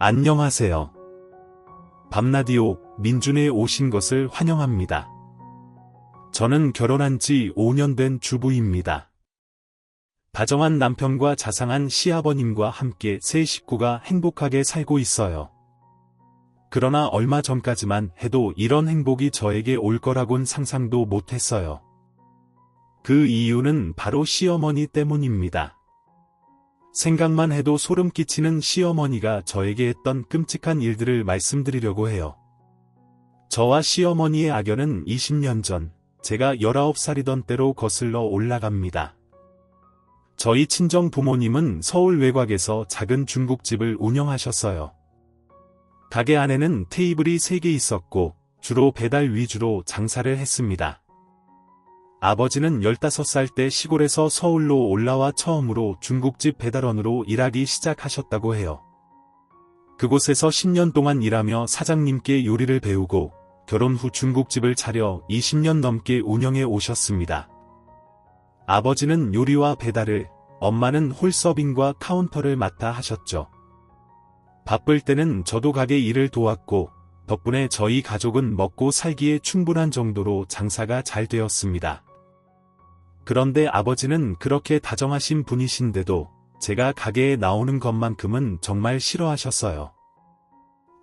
안녕하세요. 밤라디오 민준에 오신 것을 환영합니다. 저는 결혼한 지 5년 된 주부입니다. 다정한 남편과 자상한 시아버님과 함께 세 식구가 행복하게 살고 있어요. 그러나 얼마 전까지만 해도 이런 행복이 저에게 올 거라곤 상상도 못했어요. 그 이유는 바로 시어머니 때문입니다. 생각만 해도 소름 끼치는 시어머니가 저에게 했던 끔찍한 일들을 말씀드리려고 해요. 저와 시어머니의 악연은 20년 전, 제가 19살이던 때로 거슬러 올라갑니다. 저희 친정 부모님은 서울 외곽에서 작은 중국집을 운영하셨어요. 가게 안에는 테이블이 3개 있었고, 주로 배달 위주로 장사를 했습니다. 아버지는 15살 때 시골에서 서울로 올라와 처음으로 중국집 배달원으로 일하기 시작하셨다고 해요. 그곳에서 10년 동안 일하며 사장님께 요리를 배우고 결혼 후 중국집을 차려 20년 넘게 운영해 오셨습니다. 아버지는 요리와 배달을, 엄마는 홀서빙과 카운터를 맡아 하셨죠. 바쁠 때는 저도 가게 일을 도왔고 덕분에 저희 가족은 먹고 살기에 충분한 정도로 장사가 잘 되었습니다. 그런데 아버지는 그렇게 다정하신 분이신데도 제가 가게에 나오는 것만큼은 정말 싫어하셨어요.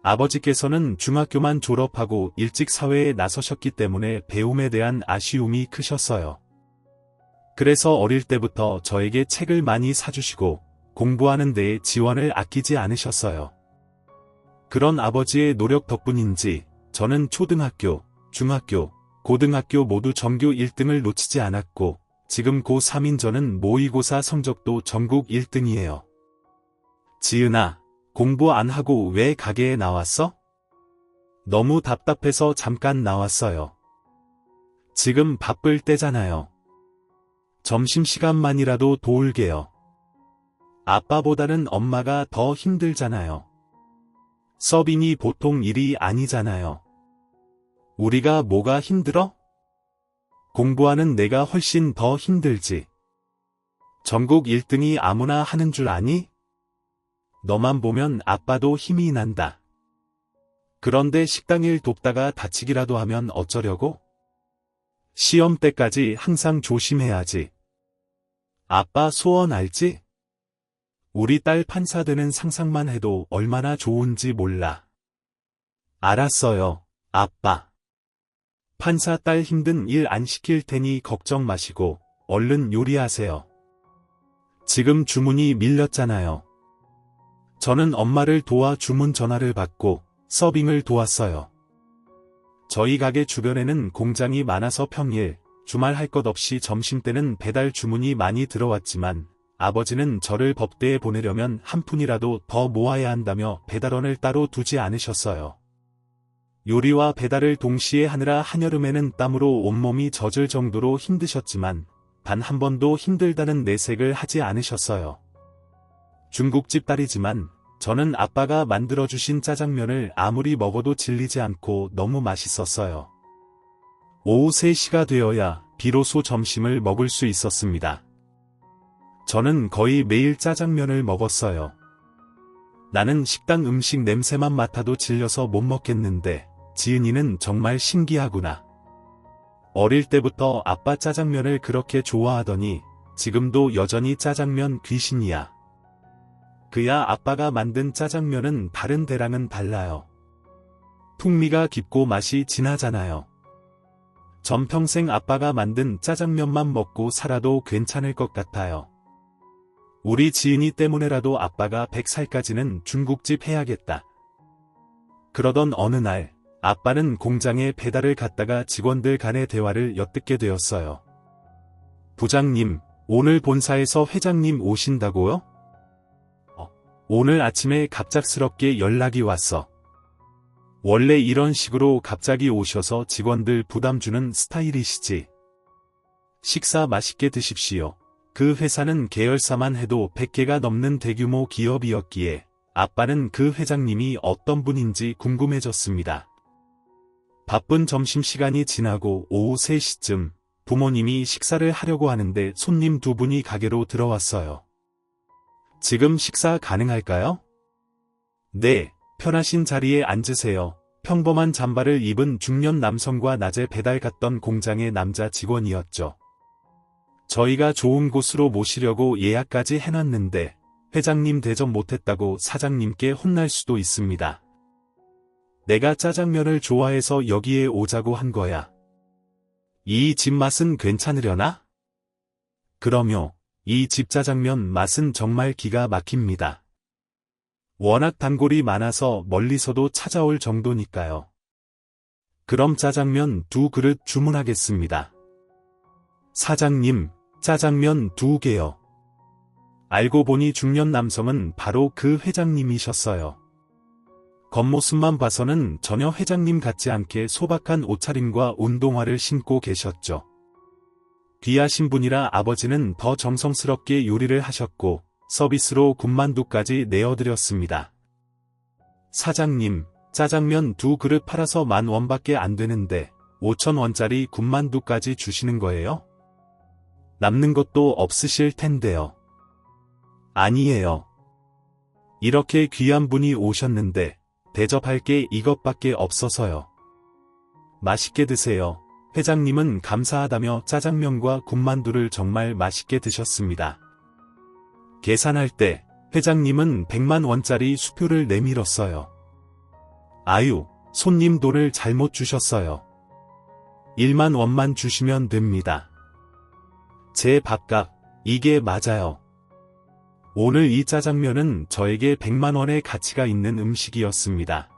아버지께서는 중학교만 졸업하고 일찍 사회에 나서셨기 때문에 배움에 대한 아쉬움이 크셨어요. 그래서 어릴 때부터 저에게 책을 많이 사주시고 공부하는 데에 지원을 아끼지 않으셨어요. 그런 아버지의 노력 덕분인지 저는 초등학교, 중학교, 고등학교 모두 전교 1등을 놓치지 않았고 지금 고3인 저는 모의고사 성적도 전국 1등이에요. 지은아, 공부 안 하고 왜 가게에 나왔어? 너무 답답해서 잠깐 나왔어요. 지금 바쁠 때잖아요. 점심시간만이라도 도울게요. 아빠보다는 엄마가 더 힘들잖아요. 서빙이 보통 일이 아니잖아요. 우리가 뭐가 힘들어? 공부하는 내가 훨씬 더 힘들지. 전국 1등이 아무나 하는 줄 아니? 너만 보면 아빠도 힘이 난다. 그런데 식당일 돕다가 다치기라도 하면 어쩌려고? 시험 때까지 항상 조심해야지. 아빠 소원 알지? 우리 딸 판사 되는 상상만 해도 얼마나 좋은지 몰라. 알았어요, 아빠. 판사 딸 힘든 일 안 시킬 테니 걱정 마시고 얼른 요리하세요. 지금 주문이 밀렸잖아요. 저는 엄마를 도와 주문 전화를 받고 서빙을 도왔어요. 저희 가게 주변에는 공장이 많아서 평일, 주말 할 것 없이 점심때는 배달 주문이 많이 들어왔지만 아버지는 저를 법대에 보내려면 한 푼이라도 더 모아야 한다며 배달원을 따로 두지 않으셨어요. 요리와 배달을 동시에 하느라 한여름에는 땀으로 온몸이 젖을 정도로 힘드셨지만 단 한 번도 힘들다는 내색을 하지 않으셨어요. 중국집 딸이지만 저는 아빠가 만들어주신 짜장면을 아무리 먹어도 질리지 않고 너무 맛있었어요. 오후 3시가 되어야 비로소 점심을 먹을 수 있었습니다. 저는 거의 매일 짜장면을 먹었어요. 나는 식당 음식 냄새만 맡아도 질려서 못 먹겠는데 지은이는 정말 신기하구나. 어릴 때부터 아빠 짜장면을 그렇게 좋아하더니 지금도 여전히 짜장면 귀신이야. 그야 아빠가 만든 짜장면은 다른 데랑은 달라요. 풍미가 깊고 맛이 진하잖아요. 전평생 아빠가 만든 짜장면만 먹고 살아도 괜찮을 것 같아요. 우리 지은이 때문에라도 아빠가 100살까지는 중국집 해야겠다. 그러던 어느 날 아빠는 공장에 배달을 갔다가 직원들 간의 대화를 엿듣게 되었어요. 부장님, 오늘 본사에서 회장님 오신다고요? 오늘 아침에 갑작스럽게 연락이 왔어. 원래 이런 식으로 갑자기 오셔서 직원들 부담 주는 스타일이시지. 식사 맛있게 드십시오. 그 회사는 계열사만 해도 100개가 넘는 대규모 기업이었기에 아빠는 그 회장님이 어떤 분인지 궁금해졌습니다. 바쁜 점심시간이 지나고 오후 3시쯤 부모님이 식사를 하려고 하는데 손님 2분이 가게로 들어왔어요. 지금 식사 가능할까요? 네, 편하신 자리에 앉으세요. 평범한 잠바를 입은 중년 남성과 낮에 배달 갔던 공장의 남자 직원이었죠. 저희가 좋은 곳으로 모시려고 예약까지 해놨는데 회장님 대접 못했다고 사장님께 혼날 수도 있습니다. 내가 짜장면을 좋아해서 여기에 오자고 한 거야. 이 집 맛은 괜찮으려나? 그럼요. 이 집 짜장면 맛은 정말 기가 막힙니다. 워낙 단골이 많아서 멀리서도 찾아올 정도니까요. 그럼 짜장면 2그릇 주문하겠습니다. 사장님, 짜장면 2개요. 알고 보니 중년 남성은 바로 그 회장님이셨어요. 겉모습만 봐서는 전혀 회장님 같지 않게 소박한 옷차림과 운동화를 신고 계셨죠. 귀하신 분이라 아버지는 더 정성스럽게 요리를 하셨고 서비스로 군만두까지 내어드렸습니다. 사장님, 짜장면 2그릇 팔아서 10,000원밖에 안 되는데 5,000원짜리 군만두까지 주시는 거예요? 남는 것도 없으실 텐데요. 아니에요. 이렇게 귀한 분이 오셨는데 대접할 게 이것밖에 없어서요. 맛있게 드세요. 회장님은 감사하다며 짜장면과 군만두를 정말 맛있게 드셨습니다. 계산할 때 회장님은 100만원짜리 수표를 내밀었어요. 아유, 손님 돈을 잘못 주셨어요. 1만원만 주시면 됩니다. 제 밥값, 이게 맞아요. 오늘 이 짜장면은 저에게 100만원의 가치가 있는 음식이었습니다.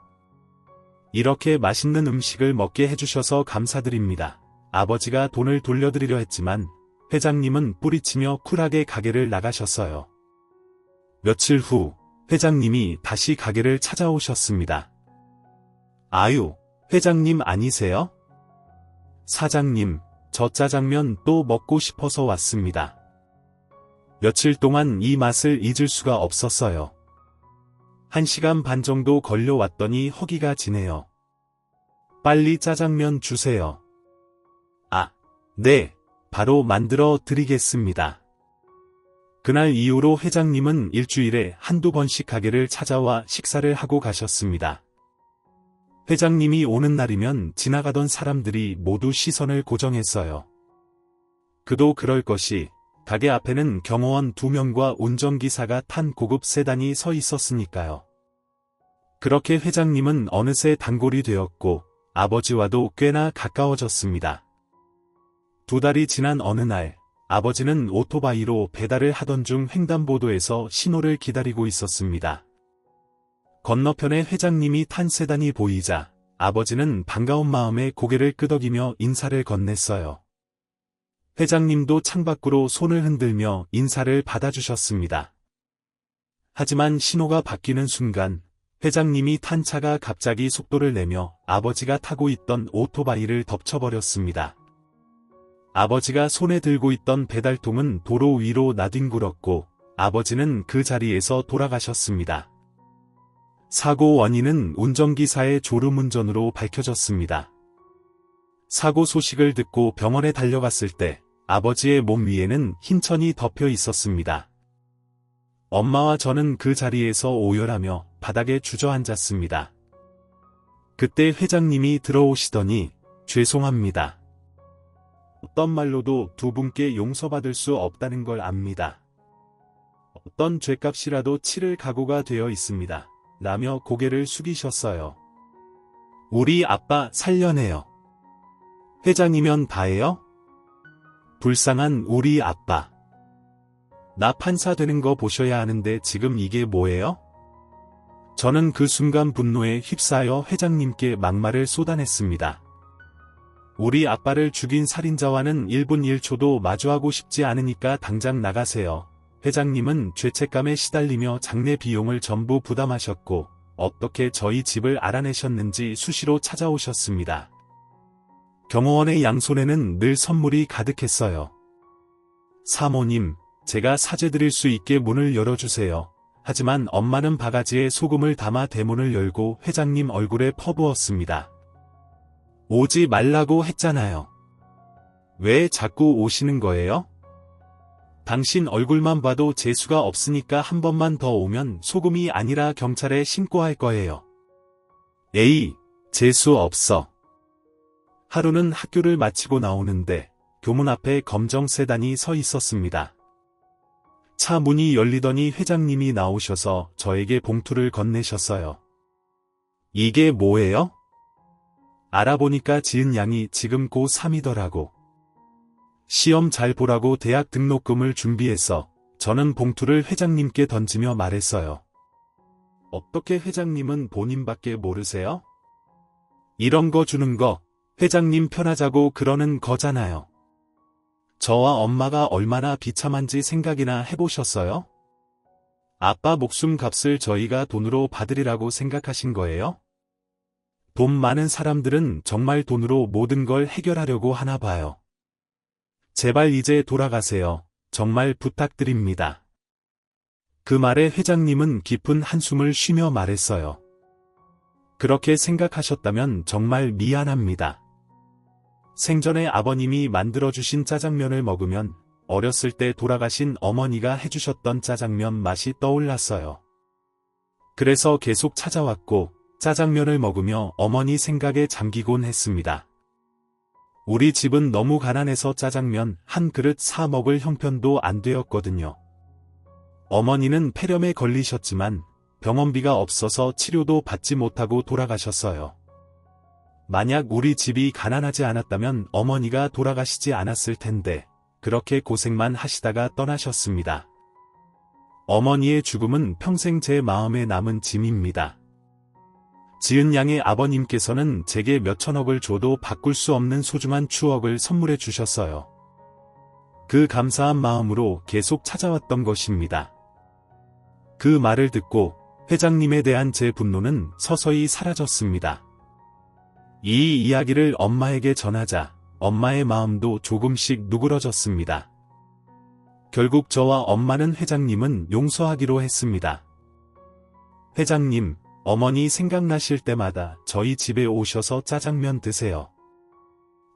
이렇게 맛있는 음식을 먹게 해주셔서 감사드립니다. 아버지가 돈을 돌려드리려 했지만 회장님은 뿌리치며 쿨하게 가게를 나가셨어요. 며칠 후 회장님이 다시 가게를 찾아오셨습니다. 아유, 회장님 아니세요? 사장님, 저 짜장면 또 먹고 싶어서 왔습니다. 며칠 동안 이 맛을 잊을 수가 없었어요. 1시간 반 정도 걸려왔더니 허기가 지네요. 빨리 짜장면 주세요. 아, 네, 바로 만들어 드리겠습니다. 그날 이후로 회장님은 일주일에 한두 번씩 가게를 찾아와 식사를 하고 가셨습니다. 회장님이 오는 날이면 지나가던 사람들이 모두 시선을 고정했어요. 그도 그럴 것이 가게 앞에는 경호원 2명과 운전기사가 탄 고급 세단이 서 있었으니까요. 그렇게 회장님은 어느새 단골이 되었고 아버지와도 꽤나 가까워졌습니다. 2달이 지난 어느 날 아버지는 오토바이로 배달을 하던 중 횡단보도에서 신호를 기다리고 있었습니다. 건너편에 회장님이 탄 세단이 보이자 아버지는 반가운 마음에 고개를 끄덕이며 인사를 건넸어요. 회장님도 창밖으로 손을 흔들며 인사를 받아주셨습니다. 하지만 신호가 바뀌는 순간 회장님이 탄 차가 갑자기 속도를 내며 아버지가 타고 있던 오토바이를 덮쳐버렸습니다. 아버지가 손에 들고 있던 배달통은 도로 위로 나뒹굴었고 아버지는 그 자리에서 돌아가셨습니다. 사고 원인은 운전기사의 졸음운전으로 밝혀졌습니다. 사고 소식을 듣고 병원에 달려갔을 때 아버지의 몸 위에는 흰 천이 덮여 있었습니다. 엄마와 저는 그 자리에서 오열하며 바닥에 주저앉았습니다. 그때 회장님이 들어오시더니 죄송합니다. 어떤 말로도 2분께 용서받을 수 없다는 걸 압니다. 어떤 죗값이라도 치를 각오가 되어 있습니다. 라며 고개를 숙이셨어요. 우리 아빠 살려내요. 회장이면 다예요? 불쌍한 우리 아빠. 나 판사 되는 거 보셔야 하는데 지금 이게 뭐예요? 저는 그 순간 분노에 휩싸여 회장님께 막말을 쏟아냈습니다. 우리 아빠를 죽인 살인자와는 1분 1초도 마주하고 싶지 않으니까 당장 나가세요. 회장님은 죄책감에 시달리며 장례 비용을 전부 부담하셨고 어떻게 저희 집을 알아내셨는지 수시로 찾아오셨습니다. 경호원의 양손에는 늘 선물이 가득했어요. 사모님, 제가 사죄드릴 수 있게 문을 열어주세요. 하지만 엄마는 바가지에 소금을 담아 대문을 열고 회장님 얼굴에 퍼부었습니다. 오지 말라고 했잖아요. 왜 자꾸 오시는 거예요? 당신 얼굴만 봐도 재수가 없으니까 한 번만 더 오면 소금이 아니라 경찰에 신고할 거예요. 에이, 재수 없어. 하루는 학교를 마치고 나오는데 교문 앞에 검정 세단이 서 있었습니다. 차 문이 열리더니 회장님이 나오셔서 저에게 봉투를 건네셨어요. 이게 뭐예요? 알아보니까 지은 양이 지금 고3이더라고. 시험 잘 보라고 대학 등록금을 준비했어. 저는 봉투를 회장님께 던지며 말했어요. 어떻게 회장님은 본인밖에 모르세요? 이런 거 주는 거 회장님 편하자고 그러는 거잖아요. 저와 엄마가 얼마나 비참한지 생각이나 해보셨어요? 아빠 목숨 값을 저희가 돈으로 받으리라고 생각하신 거예요? 돈 많은 사람들은 정말 돈으로 모든 걸 해결하려고 하나 봐요. 제발 이제 돌아가세요. 정말 부탁드립니다. 그 말에 회장님은 깊은 한숨을 쉬며 말했어요. 그렇게 생각하셨다면 정말 미안합니다. 생전에 아버님이 만들어주신 짜장면을 먹으면 어렸을 때 돌아가신 어머니가 해주셨던 짜장면 맛이 떠올랐어요. 그래서 계속 찾아왔고 짜장면을 먹으며 어머니 생각에 잠기곤 했습니다. 우리 집은 너무 가난해서 짜장면 한 그릇 사 먹을 형편도 안 되었거든요. 어머니는 폐렴에 걸리셨지만 병원비가 없어서 치료도 받지 못하고 돌아가셨어요. 만약 우리 집이 가난하지 않았다면 어머니가 돌아가시지 않았을 텐데 그렇게 고생만 하시다가 떠나셨습니다. 어머니의 죽음은 평생 제 마음에 남은 짐입니다. 지은 양의 아버님께서는 제게 몇천억을 줘도 바꿀 수 없는 소중한 추억을 선물해 주셨어요. 그 감사한 마음으로 계속 찾아왔던 것입니다. 그 말을 듣고 회장님에 대한 제 분노는 서서히 사라졌습니다. 이 이야기를 엄마에게 전하자 엄마의 마음도 조금씩 누그러졌습니다. 결국 저와 엄마는 회장님은 용서하기로 했습니다. 회장님, 어머니 생각나실 때마다 저희 집에 오셔서 짜장면 드세요.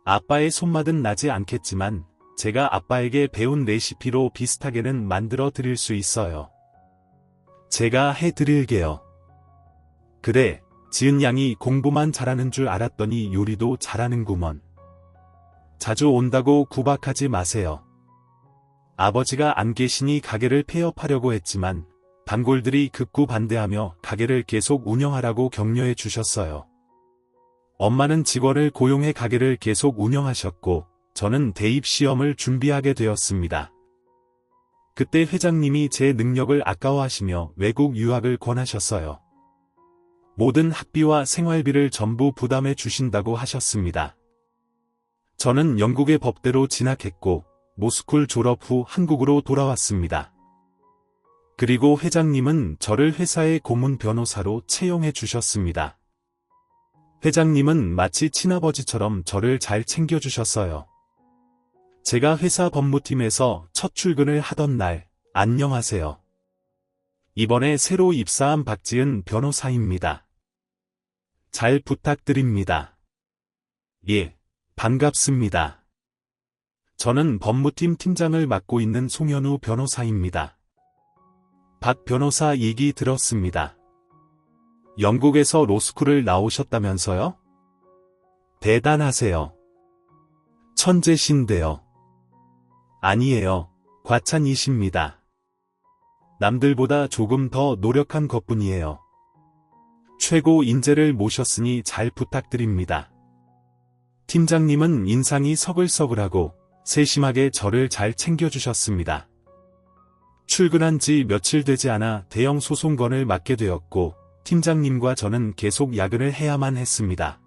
아빠의 손맛은 나지 않겠지만 제가 아빠에게 배운 레시피로 비슷하게는 만들어 드릴 수 있어요. 제가 해드릴게요. 그래, 지은 양이 공부만 잘하는 줄 알았더니 요리도 잘하는구먼. 자주 온다고 구박하지 마세요. 아버지가 안 계시니 가게를 폐업하려고 했지만 단골들이 극구 반대하며 가게를 계속 운영하라고 격려해 주셨어요. 엄마는 직원을 고용해 가게를 계속 운영하셨고 저는 대입 시험을 준비하게 되었습니다. 그때 회장님이 제 능력을 아까워하시며 외국 유학을 권하셨어요. 모든 학비와 생활비를 전부 부담해 주신다고 하셨습니다. 저는 영국의 법대로 진학했고 모스쿨 졸업 후 한국으로 돌아왔습니다. 그리고 회장님은 저를 회사의 고문 변호사로 채용해 주셨습니다. 회장님은 마치 친아버지처럼 저를 잘 챙겨주셨어요. 제가 회사 법무팀에서 첫 출근을 하던 날, 안녕하세요. 이번에 새로 입사한 박지은 변호사입니다. 잘 부탁드립니다. 예, 반갑습니다. 저는 법무팀 팀장을 맡고 있는 송현우 변호사입니다. 박 변호사 얘기 들었습니다. 영국에서 로스쿨을 나오셨다면서요? 대단하세요. 천재신데요. 아니에요. 과찬이십니다. 남들보다 조금 더 노력한 것뿐이에요. 최고 인재를 모셨으니 잘 부탁드립니다. 팀장님은 인상이 서글서글하고 세심하게 저를 잘 챙겨주셨습니다. 출근한 지 며칠 되지 않아 대형 소송건을 맡게 되었고 팀장님과 저는 계속 야근을 해야만 했습니다.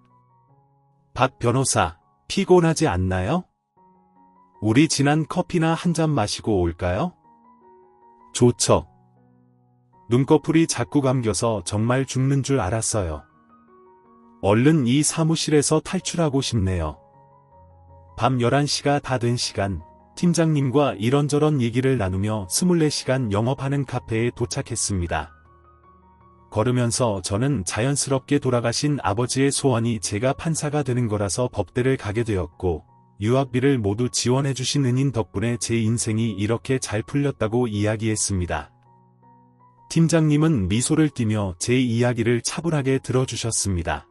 박 변호사, 피곤하지 않나요? 우리 진한 커피나 한 잔 마시고 올까요? 좋죠. 눈꺼풀이 자꾸 감겨서 정말 죽는 줄 알았어요. 얼른 이 사무실에서 탈출하고 싶네요. 밤 11시가 다 된 시간, 팀장님과 이런저런 얘기를 나누며 24시간 영업하는 카페에 도착했습니다. 걸으면서 저는 자연스럽게 돌아가신 아버지의 소원이 제가 판사가 되는 거라서 법대를 가게 되었고, 유학비를 모두 지원해주신 은인 덕분에 제 인생이 이렇게 잘 풀렸다고 이야기했습니다. 팀장님은 미소를 띠며 제 이야기를 차분하게 들어주셨습니다.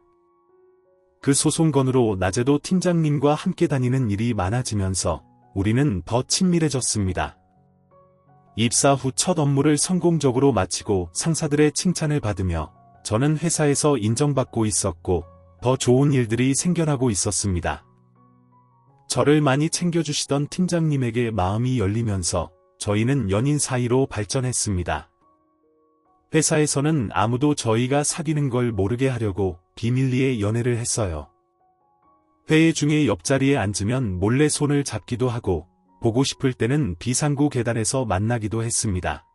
그 소송건으로 낮에도 팀장님과 함께 다니는 일이 많아지면서 우리는 더 친밀해졌습니다. 입사 후 첫 업무를 성공적으로 마치고 상사들의 칭찬을 받으며 저는 회사에서 인정받고 있었고 더 좋은 일들이 생겨나고 있었습니다. 저를 많이 챙겨주시던 팀장님에게 마음이 열리면서 저희는 연인 사이로 발전했습니다. 회사에서는 아무도 저희가 사귀는 걸 모르게 하려고 비밀리에 연애를 했어요. 회의 중에 옆자리에 앉으면 몰래 손을 잡기도 하고 보고 싶을 때는 비상구 계단에서 만나기도 했습니다.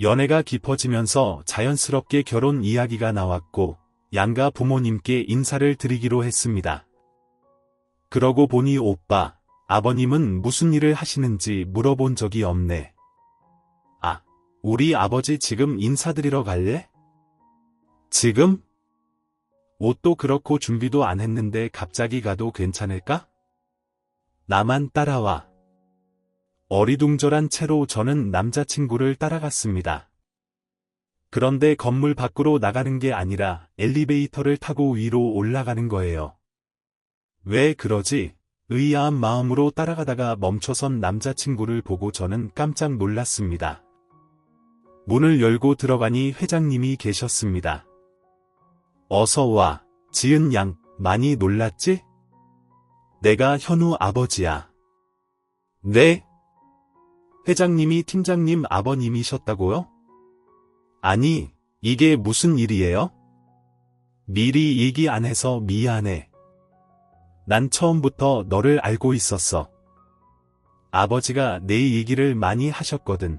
연애가 깊어지면서 자연스럽게 결혼 이야기가 나왔고 양가 부모님께 인사를 드리기로 했습니다. 그러고 보니 오빠, 아버님은 무슨 일을 하시는지 물어본 적이 없네. 아, 우리 아버지 지금 인사드리러 갈래? 지금? 옷도 그렇고 준비도 안 했는데 갑자기 가도 괜찮을까? 나만 따라와. 어리둥절한 채로 저는 남자친구를 따라갔습니다. 그런데 건물 밖으로 나가는 게 아니라 엘리베이터를 타고 위로 올라가는 거예요. 왜 그러지? 의아한 마음으로 따라가다가 멈춰선 남자친구를 보고 저는 깜짝 놀랐습니다. 문을 열고 들어가니 회장님이 계셨습니다. 어서 와, 지은 양, 많이 놀랐지? 내가 현우 아버지야. 네? 회장님이 팀장님 아버님이셨다고요? 아니, 이게 무슨 일이에요? 미리 얘기 안 해서 미안해. 난 처음부터 너를 알고 있었어. 아버지가 내 얘기를 많이 하셨거든.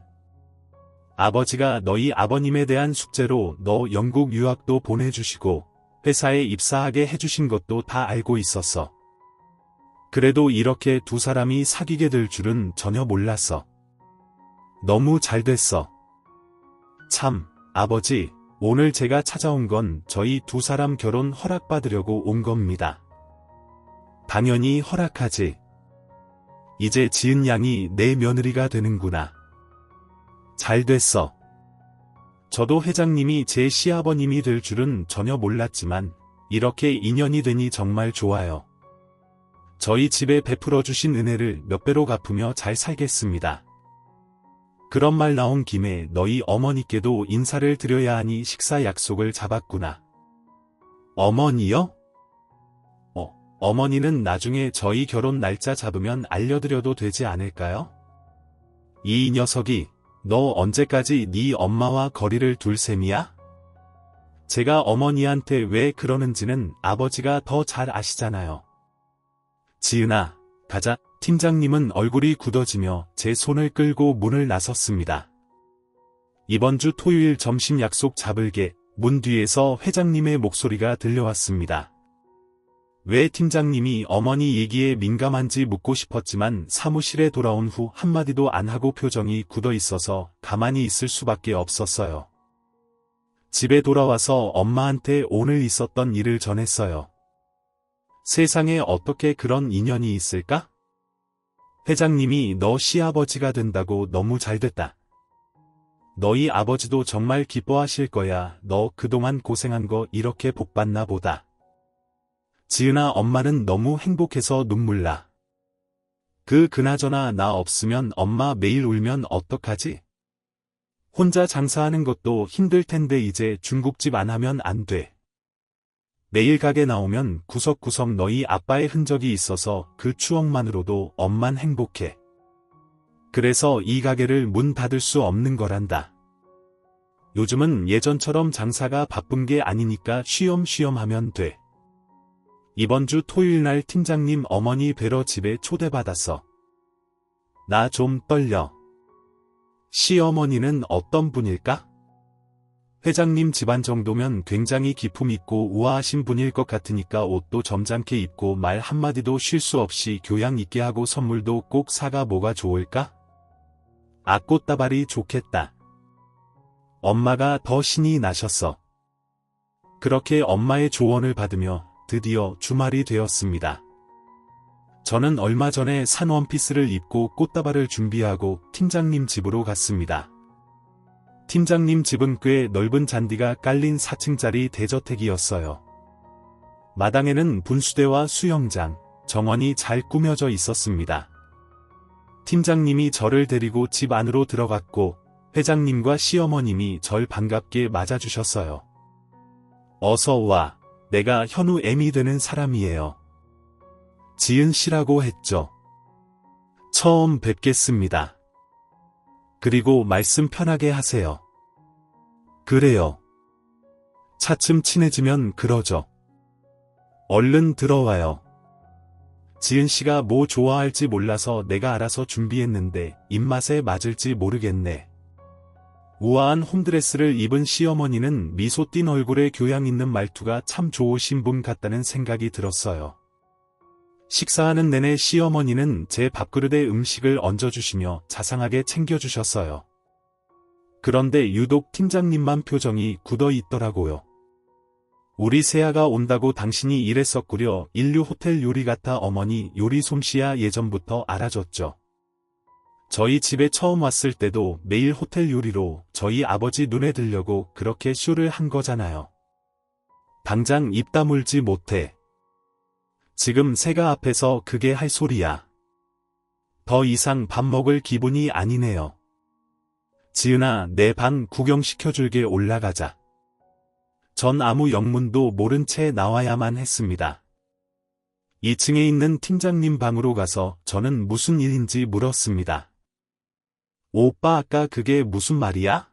아버지가 너희 아버님에 대한 숙제로 너 영국 유학도 보내주시고 회사에 입사하게 해주신 것도 다 알고 있었어. 그래도 이렇게 두 사람이 사귀게 될 줄은 전혀 몰랐어. 너무 잘 됐어. 참, 아버지, 오늘 제가 찾아온 건 저희 두 사람 결혼 허락받으려고 온 겁니다. 당연히 허락하지. 이제 지은 양이 내 며느리가 되는구나. 잘 됐어. 저도 회장님이 제 시아버님이 될 줄은 전혀 몰랐지만 이렇게 인연이 되니 정말 좋아요. 저희 집에 베풀어 주신 은혜를 몇 배로 갚으며 잘 살겠습니다. 그런 말 나온 김에 너희 어머니께도 인사를 드려야 하니 식사 약속을 잡았구나. 어머니요? 어머니는 나중에 저희 결혼 날짜 잡으면 알려드려도 되지 않을까요? 이 녀석이 너 언제까지 네 엄마와 거리를 둘 셈이야? 제가 어머니한테 왜 그러는지는 아버지가 더 잘 아시잖아요. 지은아, 가자. 팀장님은 얼굴이 굳어지며 제 손을 끌고 문을 나섰습니다. 이번 주 토요일 점심 약속 잡을게. 문 뒤에서 회장님의 목소리가 들려왔습니다. 왜 팀장님이 어머니 얘기에 민감한지 묻고 싶었지만 사무실에 돌아온 후 한마디도 안 하고 표정이 굳어 있어서 가만히 있을 수밖에 없었어요. 집에 돌아와서 엄마한테 오늘 있었던 일을 전했어요. 세상에 어떻게 그런 인연이 있을까? 회장님이 너 시아버지가 된다고 너무 잘됐다. 너희 아버지도 정말 기뻐하실 거야. 너 그동안 고생한 거 이렇게 복받나 보다. 지은아, 엄마는 너무 행복해서 눈물 나. 그나저나 나 없으면 엄마 매일 울면 어떡하지? 혼자 장사하는 것도 힘들 텐데 이제 중국집 안 하면 안 돼. 매일 가게 나오면 구석구석 너희 아빠의 흔적이 있어서 그 추억만으로도 엄만 행복해. 그래서 이 가게를 문 닫을 수 없는 거란다. 요즘은 예전처럼 장사가 바쁜 게 아니니까 쉬엄쉬엄 하면 돼. 이번 주 토요일 날 팀장님 어머니 뵈러 집에 초대받았어. 나 좀 떨려. 시어머니는 어떤 분일까? 회장님 집안 정도면 굉장히 기품 있고 우아하신 분일 것 같으니까 옷도 점잖게 입고 말 한마디도 쉴 수 없이 교양 있게 하고 선물도 꼭 사가 뭐가 좋을까? 아, 꽃다발이 좋겠다. 엄마가 더 신이 나셨어. 그렇게 엄마의 조언을 받으며 드디어 주말이 되었습니다. 저는 얼마 전에 산 원피스를 입고 꽃다발을 준비하고 팀장님 집으로 갔습니다. 팀장님 집은 꽤 넓은 잔디가 깔린 4층짜리 대저택이었어요. 마당에는 분수대와 수영장, 정원이 잘 꾸며져 있었습니다. 팀장님이 저를 데리고 집 안으로 들어갔고 회장님과 시어머님이 절 반갑게 맞아주셨어요. 어서 와, 내가 현우 애미 되는 사람이에요. 지은 씨라고 했죠. 처음 뵙겠습니다. 그리고 말씀 편하게 하세요. 그래요. 차츰 친해지면 그러죠. 얼른 들어와요. 지은 씨가 뭐 좋아할지 몰라서 내가 알아서 준비했는데 입맛에 맞을지 모르겠네. 우아한 홈드레스를 입은 시어머니는 미소 띤 얼굴에 교양 있는 말투가 참 좋으신 분 같다는 생각이 들었어요. 식사하는 내내 시어머니는 제 밥그릇에 음식을 얹어주시며 자상하게 챙겨주셨어요. 그런데 유독 팀장님만 표정이 굳어 있더라고요. 우리 세아가 온다고 당신이 이랬었구려. 인류 호텔 요리 같아. 어머니 요리 솜씨야 예전부터 알아줬죠. 저희 집에 처음 왔을 때도 매일 호텔 요리로 저희 아버지 눈에 들려고 그렇게 쇼를 한 거잖아요. 당장 입 다물지 못해. 지금 세가 앞에서 그게 할 소리야. 더 이상 밥 먹을 기분이 아니네요. 지은아, 내 방 구경시켜줄게. 올라가자. 전 아무 영문도 모른 채 나와야만 했습니다. 2층에 있는 팀장님 방으로 가서 저는 무슨 일인지 물었습니다. 오빠, 아까 그게 무슨 말이야?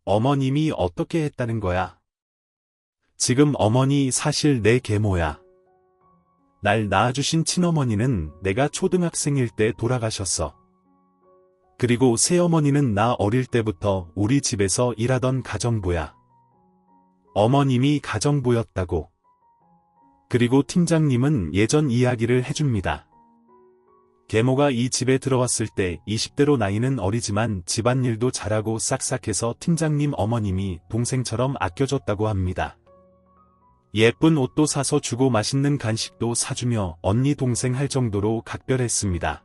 어머님이 어떻게 했다는 거야? 지금 어머니 사실 내 계모야. 날 낳아주신 친어머니는 내가 초등학생일 때 돌아가셨어. 그리고 새어머니는 나 어릴 때부터 우리 집에서 일하던 가정부야. 어머님이 가정부였다고. 그리고 팀장님은 예전 이야기를 해줍니다. 계모가 이 집에 들어왔을 때 20대로 나이는 어리지만 집안일도 잘하고 싹싹해서 팀장님 어머님이 동생처럼 아껴줬다고 합니다. 예쁜 옷도 사서 주고 맛있는 간식도 사주며 언니 동생 할 정도로 각별했습니다.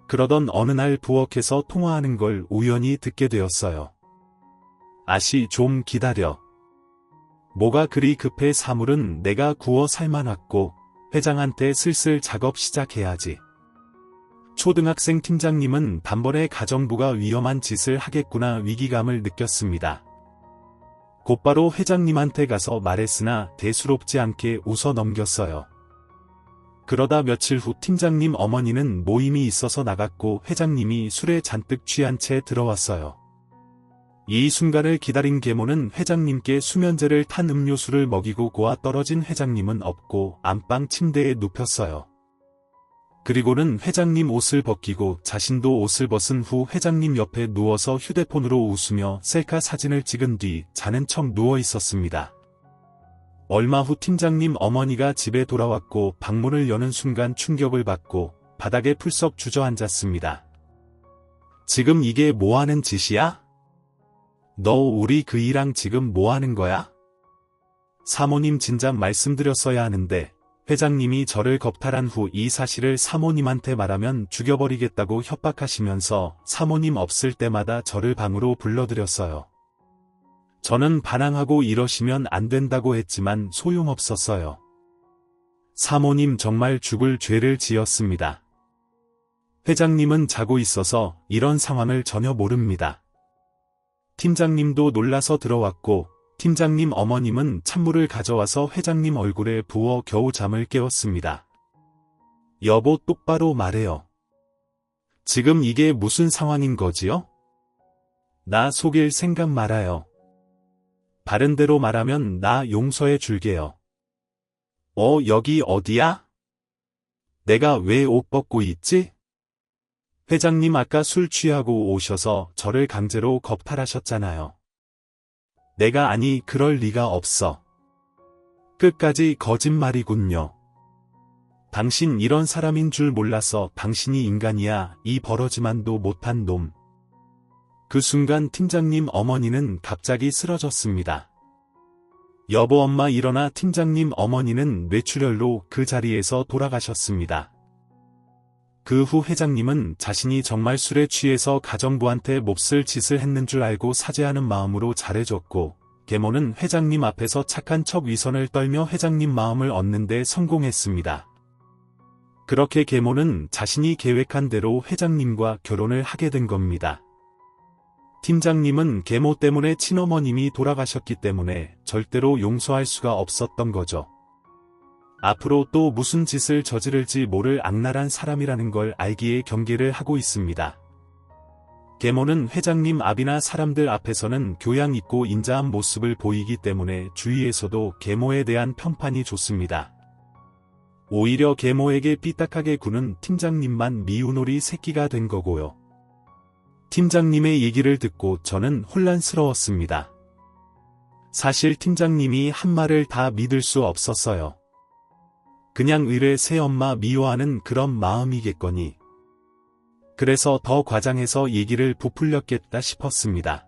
그러던 어느 날 부엌에서 통화하는 걸 우연히 듣게 되었어요. 아씨, 좀 기다려. 뭐가 그리 급해? 사물은 내가 구워 삶아놨고 회장한테 슬슬 작업 시작해야지. 초등학생 팀장님은 단번에 가정부가 위험한 짓을 하겠구나 위기감을 느꼈습니다. 곧바로 회장님한테 가서 말했으나 대수롭지 않게 웃어 넘겼어요. 그러다 며칠 후 팀장님 어머니는 모임이 있어서 나갔고 회장님이 술에 잔뜩 취한 채 들어왔어요. 이 순간을 기다린 계모는 회장님께 수면제를 탄 음료수를 먹이고 고아 떨어진 회장님은 업고 안방 침대에 눕혔어요. 그리고는 회장님 옷을 벗기고 자신도 옷을 벗은 후 회장님 옆에 누워서 휴대폰으로 웃으며 셀카 사진을 찍은 뒤 자는 척 누워 있었습니다. 얼마 후 팀장님 어머니가 집에 돌아왔고 방문을 여는 순간 충격을 받고 바닥에 풀썩 주저앉았습니다. 지금 이게 뭐 하는 짓이야? 너 우리 그이랑 지금 뭐 하는 거야? 사모님 진작 말씀드렸어야 하는데 회장님이 저를 겁탈한 후 이 사실을 사모님한테 말하면 죽여버리겠다고 협박하시면서 사모님 없을 때마다 저를 방으로 불러들였어요. 저는 반항하고 이러시면 안 된다고 했지만 소용없었어요. 사모님 정말 죽을 죄를 지었습니다. 회장님은 자고 있어서 이런 상황을 전혀 모릅니다. 팀장님도 놀라서 들어왔고 팀장님 어머님은 찬물을 가져와서 회장님 얼굴에 부어 겨우 잠을 깨웠습니다. 여보, 똑바로 말해요. 지금 이게 무슨 상황인 거지요? 나 속일 생각 말아요. 바른대로 말하면 나 용서해 줄게요. 여기 어디야? 내가 왜 옷 벗고 있지? 회장님 아까 술 취하고 오셔서 저를 강제로 겁탈하셨잖아요. 내가 아니 그럴 리가 없어. 끝까지 거짓말이군요. 당신 이런 사람인 줄 몰라서 당신이 인간이야. 이 버러지만도 못한 놈. 그 순간 팀장님 어머니는 갑자기 쓰러졌습니다. 여보 엄마 일어나 팀장님 어머니는 뇌출혈로 그 자리에서 돌아가셨습니다. 그 후 회장님은 자신이 정말 술에 취해서 가정부한테 몹쓸 짓을 했는 줄 알고 사죄하는 마음으로 잘해줬고, 계모는 회장님 앞에서 착한 척 위선을 떨며 회장님 마음을 얻는 데 성공했습니다. 그렇게 계모는 자신이 계획한 대로 회장님과 결혼을 하게 된 겁니다. 팀장님은 계모 때문에 친어머님이 돌아가셨기 때문에 절대로 용서할 수가 없었던 거죠. 앞으로 또 무슨 짓을 저지를지 모를 악랄한 사람이라는 걸 알기에 경계를 하고 있습니다. 계모는 회장님 앞이나 사람들 앞에서는 교양 있고 인자한 모습을 보이기 때문에 주위에서도 계모에 대한 평판이 좋습니다. 오히려 계모에게 삐딱하게 구는 팀장님만 미운오리 새끼가 된 거고요. 팀장님의 얘기를 듣고 저는 혼란스러웠습니다. 사실 팀장님이 한 말을 다 믿을 수 없었어요. 그냥 의뢰 새엄마 미워하는 그런 마음이겠거니. 그래서 더 과장해서 얘기를 부풀렸겠다 싶었습니다.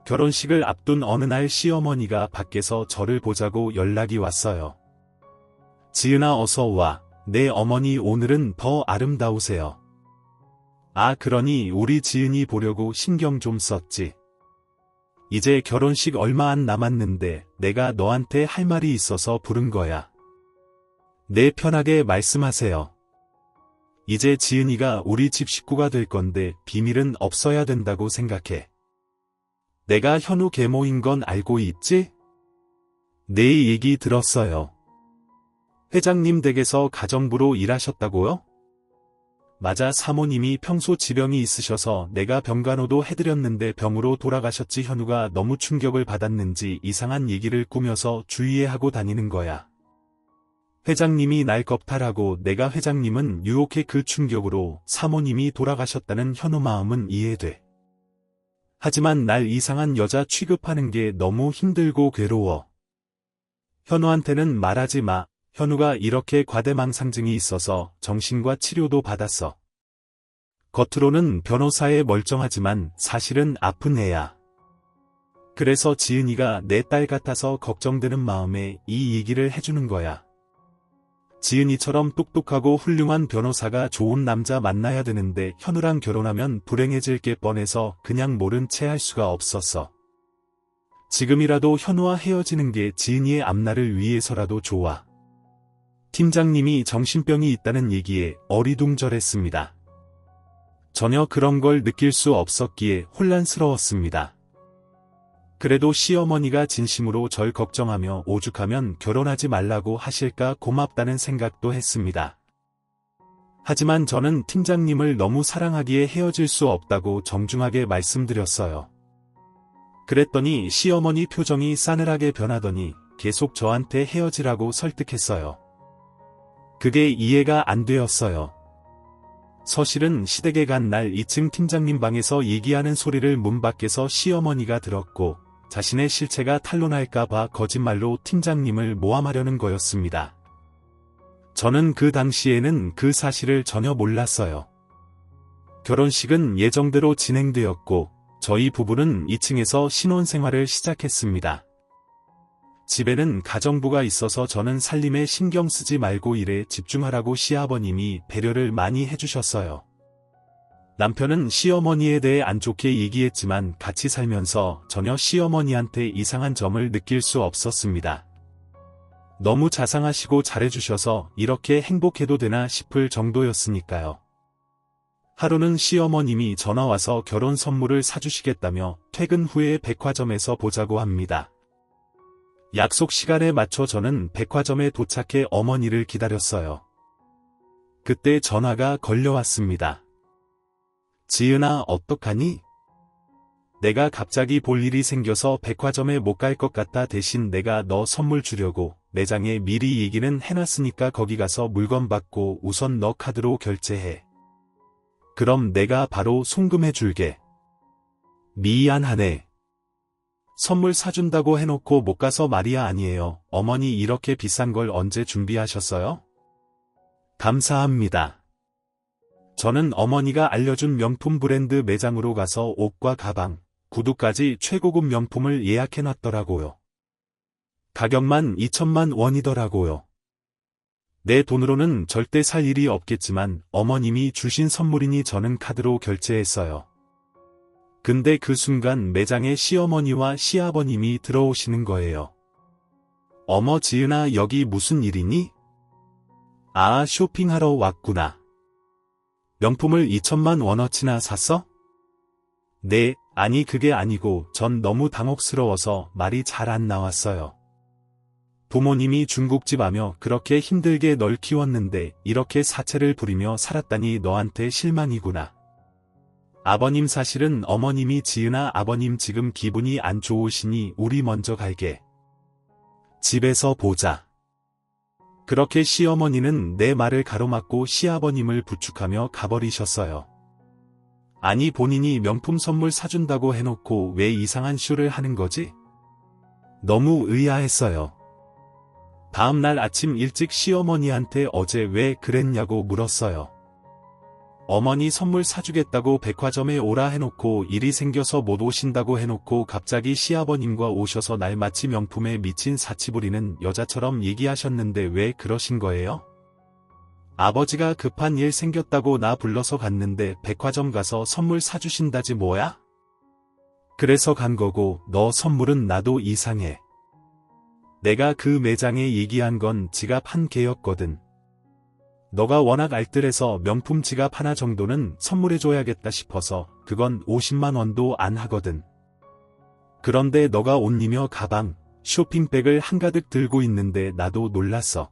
결혼식을 앞둔 어느 날 시어머니가 밖에서 저를 보자고 연락이 왔어요. 지은아 어서 와. 내 어머니 오늘은 더 아름다우세요. 아 그러니 우리 지은이 보려고 신경 좀 썼지. 이제 결혼식 얼마 안 남았는데 내가 너한테 할 말이 있어서 부른 거야. 내 편하게 말씀하세요. 이제 지은이가 우리 집 식구가 될 건데 비밀은 없어야 된다고 생각해. 내가 현우 계모인 건 알고 있지? 내 얘기 들었어요. 회장님 댁에서 가정부로 일하셨다고요? 맞아 사모님이 평소 지병이 있으셔서 내가 병간호도 해드렸는데 병으로 돌아가셨지 현우가 너무 충격을 받았는지 이상한 얘기를 꾸며서 주위에 하고 다니는 거야. 회장님이 날 겁탈하고 내가 회장님은 유혹해 그 충격으로 사모님이 돌아가셨다는 현우 마음은 이해돼. 하지만 날 이상한 여자 취급하는 게 너무 힘들고 괴로워. 현우한테는 말하지 마. 현우가 이렇게 과대망상증이 있어서 정신과 치료도 받았어. 겉으로는 변호사에 멀쩡하지만 사실은 아픈 애야. 그래서 지은이가 내 딸 같아서 걱정되는 마음에 이 얘기를 해주는 거야. 지은이처럼 똑똑하고 훌륭한 변호사가 좋은 남자 만나야 되는데 현우랑 결혼하면 불행해질 게 뻔해서 그냥 모른 채 할 수가 없었어. 지금이라도 현우와 헤어지는 게 지은이의 앞날을 위해서라도 좋아. 팀장님이 정신병이 있다는 얘기에 어리둥절했습니다. 전혀 그런 걸 느낄 수 없었기에 혼란스러웠습니다. 그래도 시어머니가 진심으로 절 걱정하며 오죽하면 결혼하지 말라고 하실까 고맙다는 생각도 했습니다. 하지만 저는 팀장님을 너무 사랑하기에 헤어질 수 없다고 정중하게 말씀드렸어요. 그랬더니 시어머니 표정이 싸늘하게 변하더니 계속 저한테 헤어지라고 설득했어요. 그게 이해가 안 되었어요. 서실은 시댁에 간 날 2층 팀장님 방에서 얘기하는 소리를 문 밖에서 시어머니가 들었고 자신의 실체가 탄로날까봐 거짓말로 팀장님을 모함하려는 거였습니다. 저는 그 당시에는 그 사실을 전혀 몰랐어요. 결혼식은 예정대로 진행되었고 저희 부부는 2층에서 신혼생활을 시작했습니다. 집에는 가정부가 있어서 저는 살림에 신경 쓰지 말고 일에 집중하라고 시아버님이 배려를 많이 해주셨어요. 남편은 시어머니에 대해 안 좋게 얘기했지만 같이 살면서 전혀 시어머니한테 이상한 점을 느낄 수 없었습니다. 너무 자상하시고 잘해주셔서 이렇게 행복해도 되나 싶을 정도였으니까요. 하루는 시어머님이 전화와서 결혼 선물을 사주시겠다며 퇴근 후에 백화점에서 보자고 합니다. 약속 시간에 맞춰 저는 백화점에 도착해 어머니를 기다렸어요. 그때 전화가 걸려왔습니다. 지은아 어떡하니? 내가 갑자기 볼 일이 생겨서 백화점에 못 갈 것 같아 대신 내가 너 선물 주려고 매장에 미리 얘기는 해놨으니까 거기 가서 물건 받고 우선 너 카드로 결제해. 그럼 내가 바로 송금해 줄게. 미안하네. 선물 사준다고 해놓고 못 가서 말이야 아니에요. 어머니 이렇게 비싼 걸 언제 준비하셨어요? 감사합니다. 저는 어머니가 알려준 명품 브랜드 매장으로 가서 옷과 가방, 구두까지 최고급 명품을 예약해놨더라고요. 가격만 2천만 원이더라고요. 내 돈으로는 절대 살 일이 없겠지만 어머님이 주신 선물이니 저는 카드로 결제했어요. 근데 그 순간 매장에 시어머니와 시아버님이 들어오시는 거예요. 어머 지은아 여기 무슨 일이니? 아 쇼핑하러 왔구나. 명품을 2천만 원어치나 샀어? 네, 아니 그게 아니고 전 너무 당혹스러워서 말이 잘 안 나왔어요. 부모님이 중국집하며 그렇게 힘들게 널 키웠는데 이렇게 사채를 부리며 살았다니 너한테 실망이구나. 아버님 사실은 어머님이 지은아 아버님 지금 기분이 안 좋으시니 우리 먼저 갈게. 집에서 보자. 그렇게 시어머니는 내 말을 가로막고 시아버님을 부축하며 가버리셨어요. 아니 본인이 명품 선물 사준다고 해놓고 왜 이상한 쇼를 하는 거지? 너무 의아했어요. 다음날 아침 일찍 시어머니한테 어제 왜 그랬냐고 물었어요. 어머니 선물 사주겠다고 백화점에 오라 해놓고 일이 생겨서 못 오신다고 해놓고 갑자기 시아버님과 오셔서 날마치 명품에 미친 사치 부리는 여자처럼 얘기하셨는데 왜 그러신 거예요? 아버지가 급한 일 생겼다고 나 불러서 갔는데 백화점 가서 선물 사주신다지 뭐야? 그래서 간 거고 너 선물은 나도 이상해. 내가 그 매장에 얘기한 건 지갑 한 개였거든. 너가 워낙 알뜰해서 명품 지갑 하나 정도는 선물해줘야겠다 싶어서 그건 50만 원도 안 하거든. 그런데 너가 옷이며 가방, 쇼핑백을 한가득 들고 있는데 나도 놀랐어.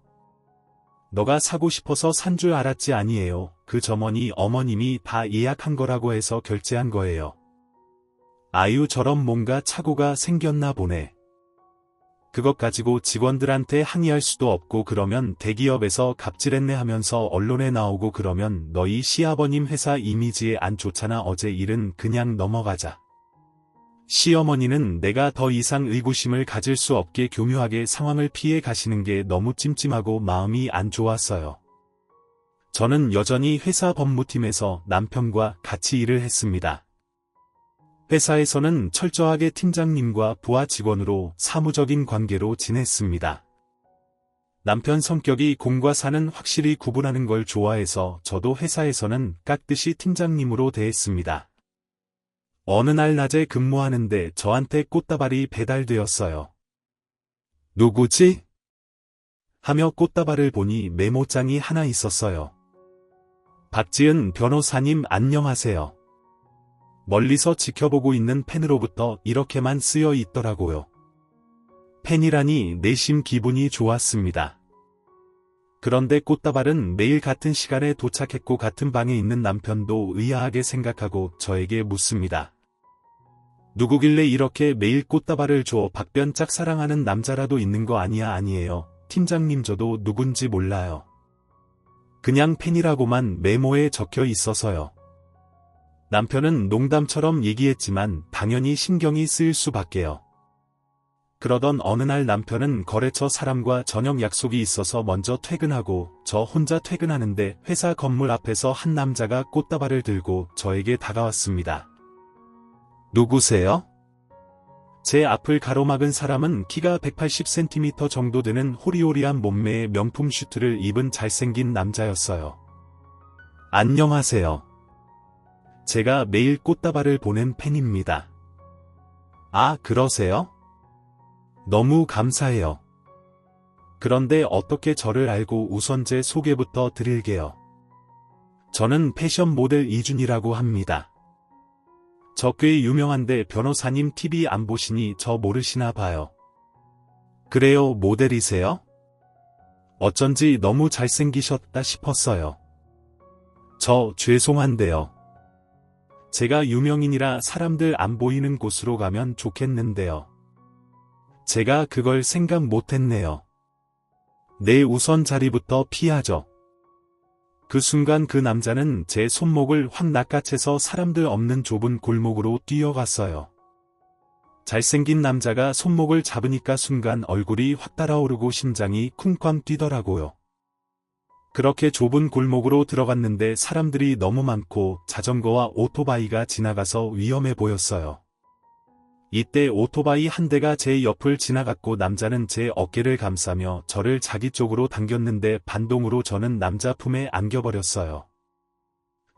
너가 사고 싶어서 산 줄 알았지 아니에요. 그 점원이 어머님이 다 예약한 거라고 해서 결제한 거예요. 아유 저런 뭔가 착오가 생겼나 보네. 그것 가지고 직원들한테 항의할 수도 없고 그러면 대기업에서 갑질했네 하면서 언론에 나오고 그러면 너희 시아버님 회사 이미지에 안 좋잖아. 어제 일은 그냥 넘어가자. 시어머니는 내가 더 이상 의구심을 가질 수 없게 교묘하게 상황을 피해 가시는 게 너무 찜찜하고 마음이 안 좋았어요. 저는 여전히 회사 법무팀에서 남편과 같이 일을 했습니다. 회사에서는 철저하게 팀장님과 부하 직원으로 사무적인 관계로 지냈습니다. 남편 성격이 공과 사는 확실히 구분하는 걸 좋아해서 저도 회사에서는 깍듯이 팀장님으로 대했습니다. 어느 날 낮에 근무하는데 저한테 꽃다발이 배달되었어요. 누구지? 하며 꽃다발을 보니 메모장이 하나 있었어요. 박지은 변호사님 안녕하세요. 멀리서 지켜보고 있는 펜으로부터 이렇게만 쓰여 있더라고요. 펜이라니 내심 기분이 좋았습니다. 그런데 꽃다발은 매일 같은 시간에 도착했고 같은 방에 있는 남편도 의아하게 생각하고 저에게 묻습니다. 누구길래 이렇게 매일 꽃다발을 줘? 박변 짝사랑하는 남자라도 있는 거 아니야? 아니에요. 팀장님 저도 누군지 몰라요. 그냥 펜이라고만 메모에 적혀 있어서요. 남편은 농담처럼 얘기했지만 당연히 신경이 쓰일 수밖에요. 그러던 어느 날 남편은 거래처 사람과 저녁 약속이 있어서 먼저 퇴근하고 저 혼자 퇴근하는데 회사 건물 앞에서 한 남자가 꽃다발을 들고 저에게 다가왔습니다. 누구세요? 제 앞을 가로막은 사람은 키가 180cm 정도 되는 호리호리한 몸매의 명품 슈트를 입은 잘생긴 남자였어요. 안녕하세요. 제가 매일 꽃다발을 보낸 팬입니다. 아, 그러세요? 너무 감사해요. 그런데 어떻게 저를 알고? 우선 제 소개부터 드릴게요. 저는 패션 모델 이준이라고 합니다. 저 꽤 유명한데 변호사님 TV 안 보시니 저 모르시나 봐요. 그래요, 모델이세요? 어쩐지 너무 잘생기셨다 싶었어요. 저 죄송한데요. 제가 유명인이라 사람들 안 보이는 곳으로 가면 좋겠는데요. 제가 그걸 생각 못했네요. 네, 우선 자리부터 피하죠. 그 순간 그 남자는 제 손목을 확 낚아채서 사람들 없는 좁은 골목으로 뛰어갔어요. 잘생긴 남자가 손목을 잡으니까 순간 얼굴이 확 달아오르고 심장이 쿵쾅 뛰더라고요. 그렇게 좁은 골목으로 들어갔는데 사람들이 너무 많고 자전거와 오토바이가 지나가서 위험해 보였어요. 이때 오토바이 한 대가 제 옆을 지나갔고 남자는 제 어깨를 감싸며 저를 자기 쪽으로 당겼는데 반동으로 저는 남자 품에 안겨버렸어요.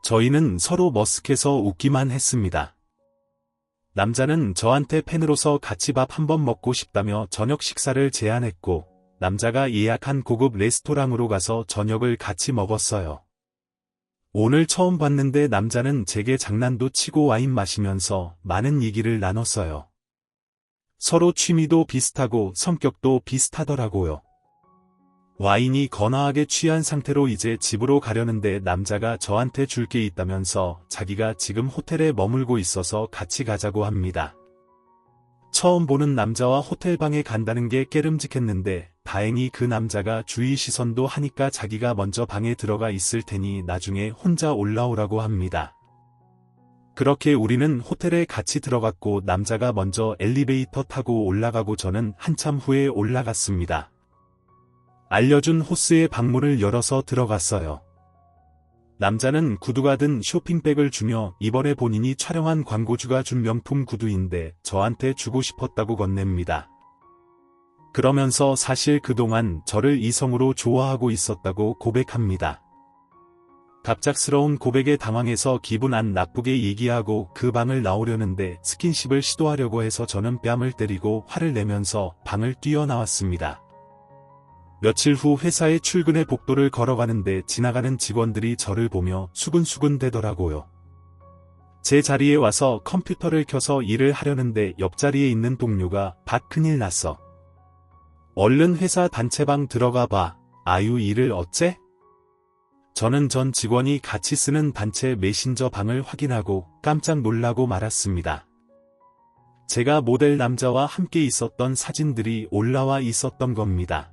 저희는 서로 머쓱해서 웃기만 했습니다. 남자는 저한테 팬으로서 같이 밥 한번 먹고 싶다며 저녁 식사를 제안했고 남자가 예약한 고급 레스토랑으로 가서 저녁을 같이 먹었어요. 오늘 처음 봤는데 남자는 제게 장난도 치고 와인 마시면서 많은 얘기를 나눴어요. 서로 취미도 비슷하고 성격도 비슷하더라고요. 와인이 거나하게 취한 상태로 이제 집으로 가려는데 남자가 저한테 줄 게 있다면서 자기가 지금 호텔에 머물고 있어서 같이 가자고 합니다. 처음 보는 남자와 호텔방에 간다는 게 깨름직했는데 다행히 그 남자가 주의 시선도 하니까 자기가 먼저 방에 들어가 있을 테니 나중에 혼자 올라오라고 합니다. 그렇게 우리는 호텔에 같이 들어갔고 남자가 먼저 엘리베이터 타고 올라가고 저는 한참 후에 올라갔습니다. 알려준 호스의 방문을 열어서 들어갔어요. 남자는 구두가 든 쇼핑백을 주며 이번에 본인이 촬영한 광고주가 준 명품 구두인데 저한테 주고 싶었다고 건넵니다. 그러면서 사실 그동안 저를 이성으로 좋아하고 있었다고 고백합니다. 갑작스러운 고백에 당황해서 기분 안 나쁘게 얘기하고 그 방을 나오려는데 스킨십을 시도하려고 해서 저는 뺨을 때리고 화를 내면서 방을 뛰어나왔습니다. 며칠 후 회사에 출근해 복도를 걸어가는데 지나가는 직원들이 저를 보며 수근수근 대더라고요. 제 자리에 와서 컴퓨터를 켜서 일을 하려는데 옆자리에 있는 동료가 "박 큰일 났어. 얼른 회사 단체방 들어가 봐. 아유 일을 어째?" 저는 전 직원이 같이 쓰는 단체 메신저 방을 확인하고 깜짝 놀라고 말았습니다. 제가 모델 남자와 함께 있었던 사진들이 올라와 있었던 겁니다.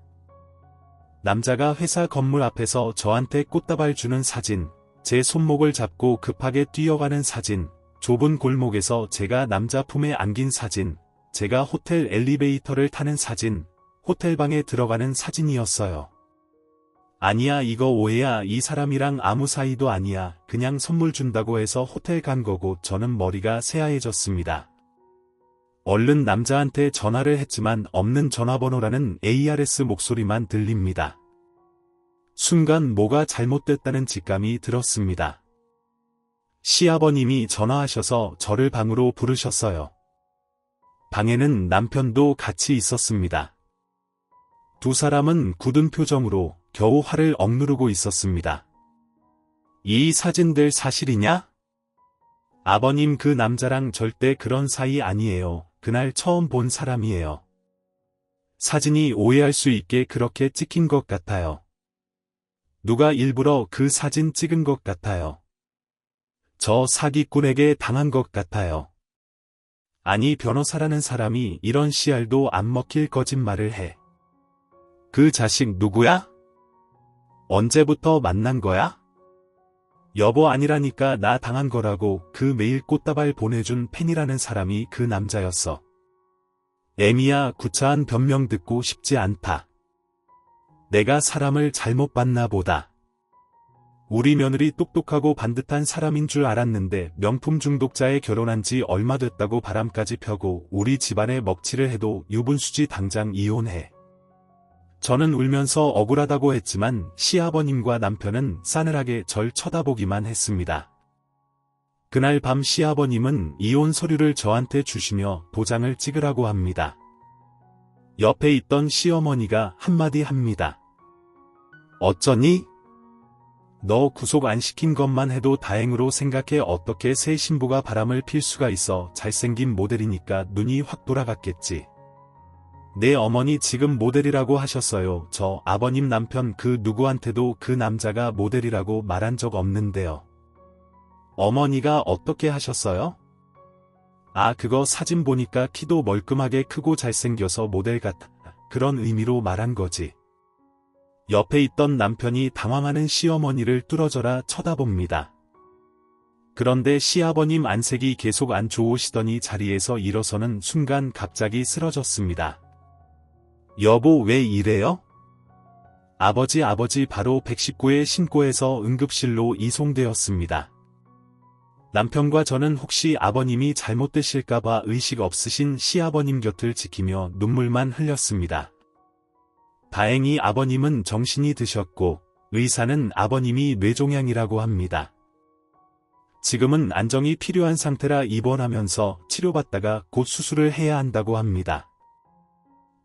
남자가 회사 건물 앞에서 저한테 꽃다발 주는 사진, 제 손목을 잡고 급하게 뛰어가는 사진, 좁은 골목에서 제가 남자 품에 안긴 사진, 제가 호텔 엘리베이터를 타는 사진, 호텔방에 들어가는 사진이었어요. 아니야 이거 오해야. 이 사람이랑 아무 사이도 아니야. 그냥 선물 준다고 해서 호텔 간 거고. 저는 머리가 새하얘졌습니다. 얼른 남자한테 전화를 했지만 없는 전화번호라는 ARS 목소리만 들립니다. 순간 뭐가 잘못됐다는 직감이 들었습니다. 시아버님이 전화하셔서 저를 방으로 부르셨어요. 방에는 남편도 같이 있었습니다. 두 사람은 굳은 표정으로 겨우 화를 억누르고 있었습니다. "이 사진들 사실이냐?" "아버님 그 남자랑 절대 그런 사이 아니에요. 그날 처음 본 사람이에요. 사진이 오해할 수 있게 그렇게 찍힌 것 같아요. 누가 일부러 그 사진 찍은 것 같아요. 저 사기꾼에게 당한 것 같아요." 아니 변호사라는 사람이 이런 씨알도 안 먹힐 거짓말을 해. "그 자식 누구야? 언제부터 만난 거야?" "여보 아니라니까 나 당한 거라고. 그 매일 꽃다발 보내준 팬이라는 사람이 그 남자였어." "애미야 구차한 변명 듣고 싶지 않다. 내가 사람을 잘못 봤나 보다. 우리 며느리 똑똑하고 반듯한 사람인 줄 알았는데 명품 중독자에 결혼한 지 얼마 됐다고 바람까지 펴고 우리 집안에 먹칠을 해도 유분수지. 당장 이혼해." 저는 울면서 억울하다고 했지만 시아버님과 남편은 싸늘하게 절 쳐다보기만 했습니다. 그날 밤 시아버님은 이혼 서류를 저한테 주시며 도장을 찍으라고 합니다. 옆에 있던 시어머니가 한마디 합니다. "어쩌니? 너 구속 안 시킨 것만 해도 다행으로 생각해. 어떻게 새 신부가 바람을 필 수가 있어. 잘생긴 모델이니까 눈이 확 돌아갔겠지. 내 어머니 지금 모델이라고 하셨어요. 저 아버님 남편 그 누구한테도 그 남자가 모델이라고 말한 적 없는데요." "어머니가 어떻게 하셨어요?" "아 그거 사진 보니까 키도 멀끔하게 크고 잘생겨서 모델 같아. 그런 의미로 말한 거지." 옆에 있던 남편이 당황하는 시어머니를 뚫어져라 쳐다봅니다. 그런데 시아버님 안색이 계속 안 좋으시더니 자리에서 일어서는 순간 갑자기 쓰러졌습니다. "여보 왜 이래요?" 아버지 바로 119에 신고해서 응급실로 이송되었습니다. 남편과 저는 혹시 아버님이 잘못되실까봐 의식 없으신 시아버님 곁을 지키며 눈물만 흘렸습니다. 다행히 아버님은 정신이 드셨고 의사는 아버님이 뇌종양이라고 합니다. 지금은 안정이 필요한 상태라 입원하면서 치료받다가 곧 수술을 해야 한다고 합니다.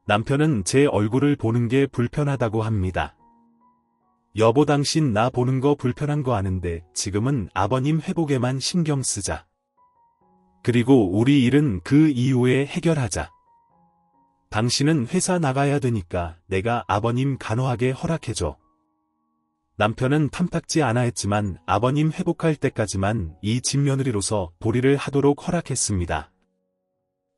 남편은 제 얼굴을 보는 게 불편하다고 합니다. 여보, 당신 나 보는 거 불편한 거 아는데 지금은 아버님 회복에만 신경 쓰자. 그리고 우리 일은 그 이후에 해결하자. 당신은 회사 나가야 되니까 내가 아버님 간호하게 허락해줘. 남편은 탐탁지 않아 했지만 아버님 회복할 때까지만 이 집며느리로서 도리를 하도록 허락했습니다.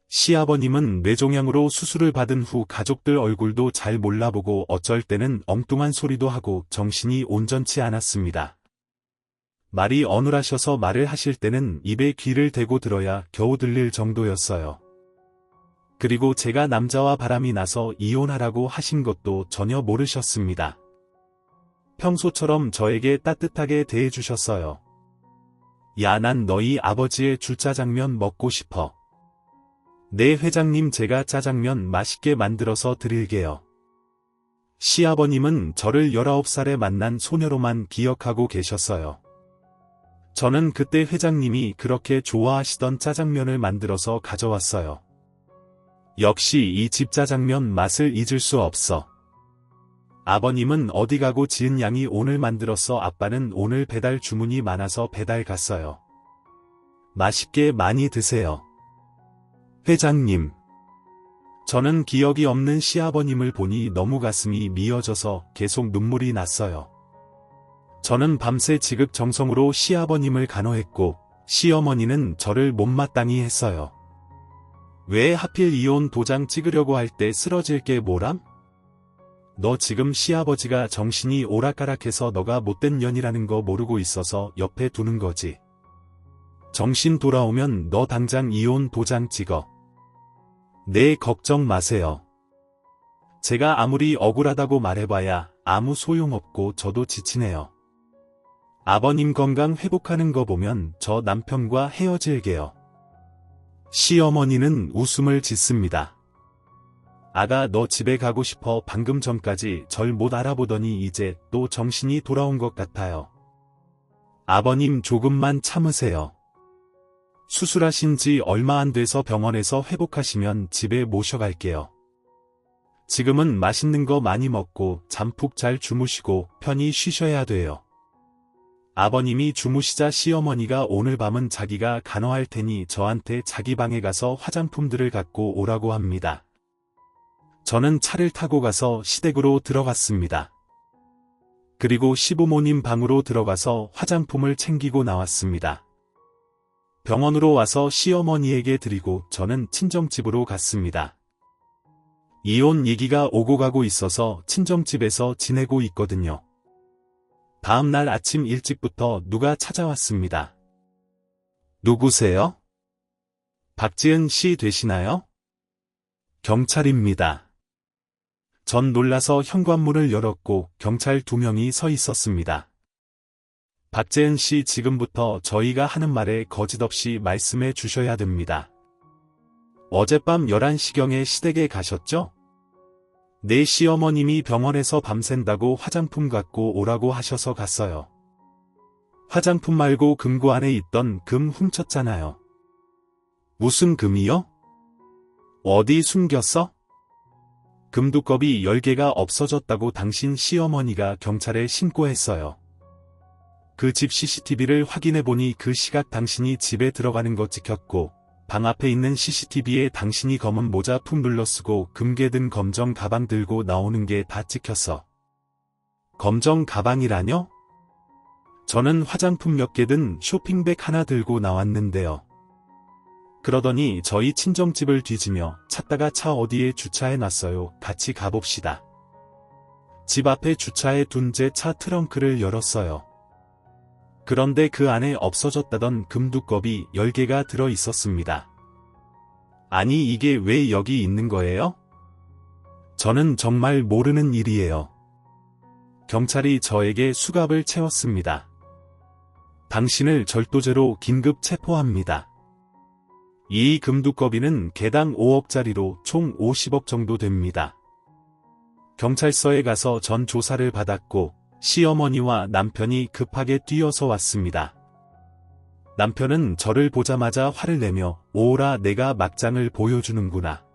시아버님은 뇌종양으로 수술을 받은 후 가족들 얼굴도 잘 몰라보고 어쩔 때는 엉뚱한 소리도 하고 정신이 온전치 않았습니다. 말이 어눌하셔서 말을 하실 때는 입에 귀를 대고 들어야 겨우 들릴 정도였어요. 그리고 제가 남자와 바람이 나서 이혼하라고 하신 것도 전혀 모르셨습니다. 평소처럼 저에게 따뜻하게 대해주셨어요. 야, 난 너희 아버지의 줄짜장면 먹고 싶어. 네, 회장님, 제가 짜장면 맛있게 만들어서 드릴게요. 시아버님은 저를 19살에 만난 소녀로만 기억하고 계셨어요. 저는 그때 회장님이 그렇게 좋아하시던 짜장면을 만들어서 가져왔어요. 역시 이 집 짜장면 맛을 잊을 수 없어. 아버님은 어디 가고 지은 양이 오늘 만들었어. 아빠는 오늘 배달 주문이 많아서 배달 갔어요. 맛있게 많이 드세요. 회장님. 저는 기억이 없는 시아버님을 보니 너무 가슴이 미어져서 계속 눈물이 났어요. 저는 밤새 지극정성으로 시아버님을 간호했고 시어머니는 저를 못마땅히 했어요. 왜 하필 이혼 도장 찍으려고 할 때 쓰러질 게 뭐람? 너 지금 시아버지가 정신이 오락가락해서 너가 못된 년이라는 거 모르고 있어서 옆에 두는 거지. 정신 돌아오면 너 당장 이혼 도장 찍어. 네, 걱정 마세요. 제가 아무리 억울하다고 말해봐야 아무 소용없고 저도 지치네요. 아버님 건강 회복하는 거 보면 저 남편과 헤어질게요. 시어머니는 웃음을 짓습니다. 아가, 너 집에 가고 싶어. 방금 전까지 절 못 알아보더니 이제 또 정신이 돌아온 것 같아요. 아버님, 조금만 참으세요. 수술하신 지 얼마 안 돼서 병원에서 회복하시면 집에 모셔갈게요. 지금은 맛있는 거 많이 먹고 잠 푹 잘 주무시고 편히 쉬셔야 돼요. 아버님이 주무시자 시어머니가 오늘 밤은 자기가 간호할 테니 저한테 자기 방에 가서 화장품들을 갖고 오라고 합니다. 저는 차를 타고 가서 시댁으로 들어갔습니다. 그리고 시부모님 방으로 들어가서 화장품을 챙기고 나왔습니다. 병원으로 와서 시어머니에게 드리고 저는 친정집으로 갔습니다. 이혼 얘기가 오고 가고 있어서 친정집에서 지내고 있거든요. 다음 날 아침 일찍부터 누가 찾아왔습니다. 누구세요? 박지은 씨 되시나요? 경찰입니다. 전 놀라서 현관문을 열었고 경찰 2명이 서 있었습니다. 박재은 씨, 지금부터 저희가 하는 말에 거짓 없이 말씀해 주셔야 됩니다. 어젯밤 11시경에 시댁에 가셨죠? 네, 시어머님이 병원에서 밤샌다고 화장품 갖고 오라고 하셔서 갔어요. 화장품 말고 금고 안에 있던 금 훔쳤잖아요. 무슨 금이요? 어디 숨겼어? 금두꺼비 10개가 없어졌다고 당신 시어머니가 경찰에 신고했어요. 그 집 CCTV를 확인해보니 그 시각 당신이 집에 들어가는 거 찍혔고 방 앞에 있는 CCTV에 당신이 검은 모자 푹 눌러쓰고 금괴 든 검정 가방 들고 나오는 게 다 찍혔어. 검정 가방이라뇨? 저는 화장품 몇 개 든 쇼핑백 하나 들고 나왔는데요. 그러더니 저희 친정집을 뒤지며 찾다가 차 어디에 주차해놨어요. 같이 가봅시다. 집 앞에 주차해 둔 제 차 트렁크를 열었어요. 그런데 그 안에 없어졌다던 금두꺼비 10개가 들어 있었습니다. 아니, 이게 왜 여기 있는 거예요? 저는 정말 모르는 일이에요. 경찰이 저에게 수갑을 채웠습니다. 당신을 절도죄로 긴급 체포합니다. 이 금두꺼비는 개당 5억짜리로 총 50억 정도 됩니다. 경찰서에 가서 전 조사를 받았고 시어머니와 남편이 급하게 뛰어서 왔습니다. 남편은 저를 보자마자 화를 내며 오라 내가 막장을 보여주는구나.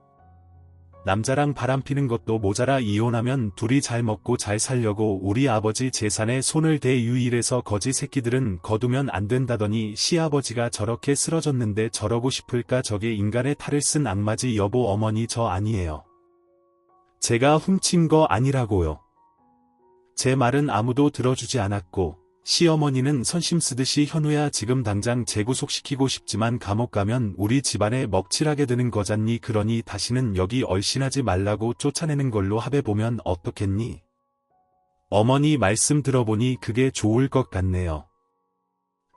남자랑 바람피는 것도 모자라 이혼하면 둘이 잘 먹고 잘 살려고 우리 아버지 재산에 손을 대 유일해서 거지 새끼들은 거두면 안 된다더니 시아버지가 저렇게 쓰러졌는데 저러고 싶을까 저게 인간의 탈을 쓴 악마지 여보 어머니 저 아니에요. 제가 훔친 거 아니라고요. 제 말은 아무도 들어주지 않았고 시어머니는 선심 쓰듯이 현우야 지금 당장 재구속시키고 싶지만 감옥 가면 우리 집안에 먹칠하게 되는 거잖니 그러니 다시는 여기 얼씬하지 말라고 쫓아내는 걸로 합의보면 어떻겠니? 어머니 말씀 들어보니 그게 좋을 것 같네요.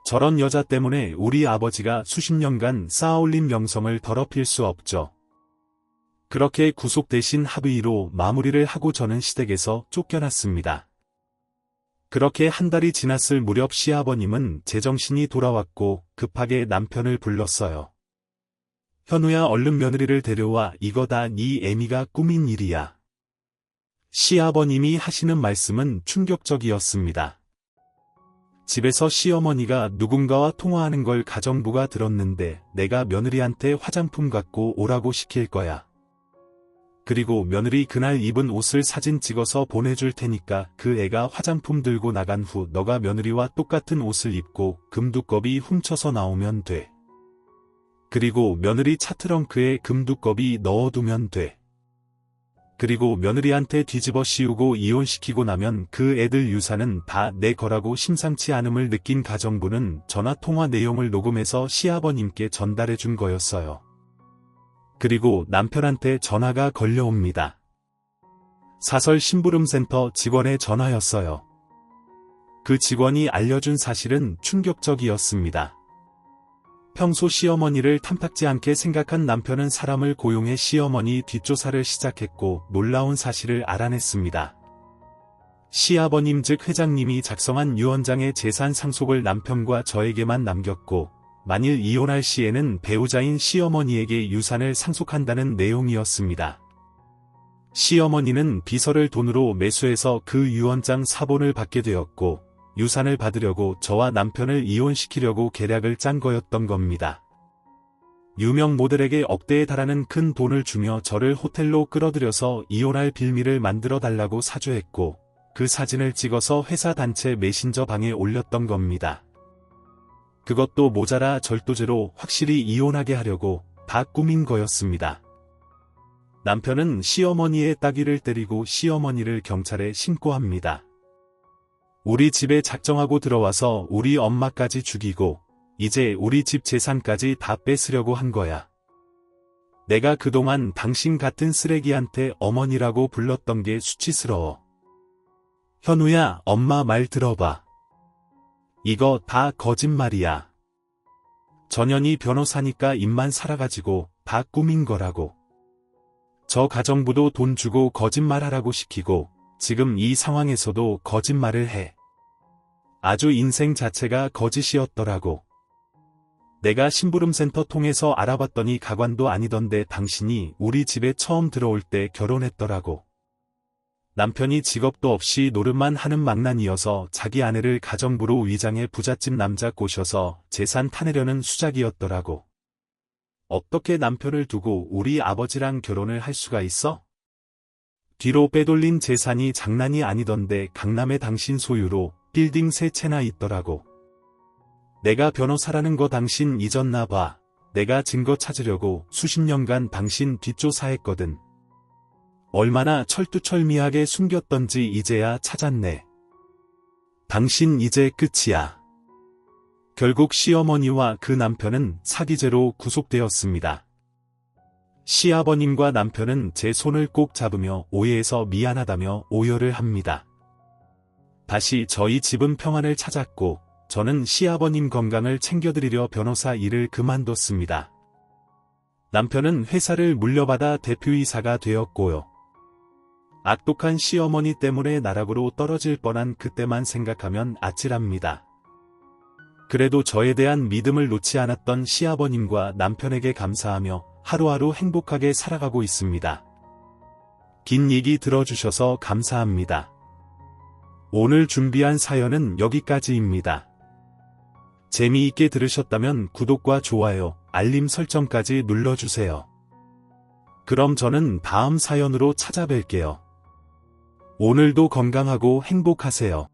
저런 여자 때문에 우리 아버지가 수십 년간 쌓아올린 명성을 더럽힐 수 없죠. 그렇게 구속 대신 합의로 마무리를 하고 저는 시댁에서 쫓겨났습니다. 그렇게 한 달이 지났을 무렵 시아버님은 제정신이 돌아왔고 급하게 남편을 불렀어요. 현우야 얼른 며느리를 데려와 이거 다 네 애미가 꾸민 일이야. 시아버님이 하시는 말씀은 충격적이었습니다. 집에서 시어머니가 누군가와 통화하는 걸 가정부가 들었는데 내가 며느리한테 화장품 갖고 오라고 시킬 거야. 그리고 며느리 그날 입은 옷을 사진 찍어서 보내줄 테니까 그 애가 화장품 들고 나간 후 너가 며느리와 똑같은 옷을 입고 금두꺼비 훔쳐서 나오면 돼. 그리고 며느리 차 트렁크에 금두꺼비 넣어두면 돼. 그리고 며느리한테 뒤집어 씌우고 이혼시키고 나면 그 애들 유산은 다 내 거라고 심상치 않음을 느낀 가정부는 전화통화 내용을 녹음해서 시아버님께 전달해 준 거였어요. 그리고 남편한테 전화가 걸려옵니다. 사설 심부름센터 직원의 전화였어요. 그 직원이 알려준 사실은 충격적이었습니다. 평소 시어머니를 탐탁지 않게 생각한 남편은 사람을 고용해 시어머니 뒷조사를 시작했고 놀라운 사실을 알아냈습니다. 시아버님 즉 회장님이 작성한 유언장의 재산 상속을 남편과 저에게만 남겼고 만일 이혼할 시에는 배우자인 시어머니에게 유산을 상속한다는 내용이었습니다. 시어머니는 비서를 돈으로 매수해서 그 유언장 사본을 받게 되었고 유산을 받으려고 저와 남편을 이혼시키려고 계략을 짠 거였던 겁니다. 유명 모델에게 억대에 달하는 큰 돈을 주며 저를 호텔로 끌어들여서 이혼할 빌미를 만들어 달라고 사주했고 그 사진을 찍어서 회사 단체 메신저 방에 올렸던 겁니다. 그것도 모자라 절도죄로 확실히 이혼하게 하려고 다 꾸민 거였습니다. 남편은 시어머니의 따귀를 때리고 시어머니를 경찰에 신고합니다. 우리 집에 작정하고 들어와서 우리 엄마까지 죽이고 이제 우리 집 재산까지 다 뺏으려고 한 거야. 내가 그동안 당신 같은 쓰레기한테 어머니라고 불렀던 게 수치스러워. 현우야, 엄마 말 들어봐. 이거 다 거짓말이야. 전현이 변호사니까 입만 살아가지고 다 꾸민 거라고. 저 가정부도 돈 주고 거짓말하라고 시키고 지금 이 상황에서도 거짓말을 해. 아주 인생 자체가 거짓이었더라고. 내가 심부름센터 통해서 알아봤더니 가관도 아니던데 당신이 우리 집에 처음 들어올 때 결혼했더라고. 남편이 직업도 없이 노름만 하는 망난이어서 자기 아내를 가정부로 위장해 부잣집 남자 꼬셔서 재산 타내려는 수작이었더라고. 어떻게 남편을 두고 우리 아버지랑 결혼을 할 수가 있어? 뒤로 빼돌린 재산이 장난이 아니던데 강남에 당신 소유로 빌딩 3채나 있더라고. 내가 변호사라는 거 당신 잊었나 봐. 내가 증거 찾으려고 수십 년간 당신 뒷조사했거든. 얼마나 철두철미하게 숨겼던지 이제야 찾았네. 당신 이제 끝이야. 결국 시어머니와 그 남편은 사기죄로 구속되었습니다. 시아버님과 남편은 제 손을 꼭 잡으며 오해해서 미안하다며 오열을 합니다. 다시 저희 집은 평안을 찾았고 저는 시아버님 건강을 챙겨드리려 변호사 일을 그만뒀습니다. 남편은 회사를 물려받아 대표이사가 되었고요. 악독한 시어머니 때문에 나락으로 떨어질 뻔한 그때만 생각하면 아찔합니다. 그래도 저에 대한 믿음을 놓지 않았던 시아버님과 남편에게 감사하며 하루하루 행복하게 살아가고 있습니다. 긴 얘기 들어주셔서 감사합니다. 오늘 준비한 사연은 여기까지입니다. 재미있게 들으셨다면 구독과 좋아요, 알림 설정까지 눌러주세요. 그럼 저는 다음 사연으로 찾아뵐게요. 오늘도 건강하고 행복하세요.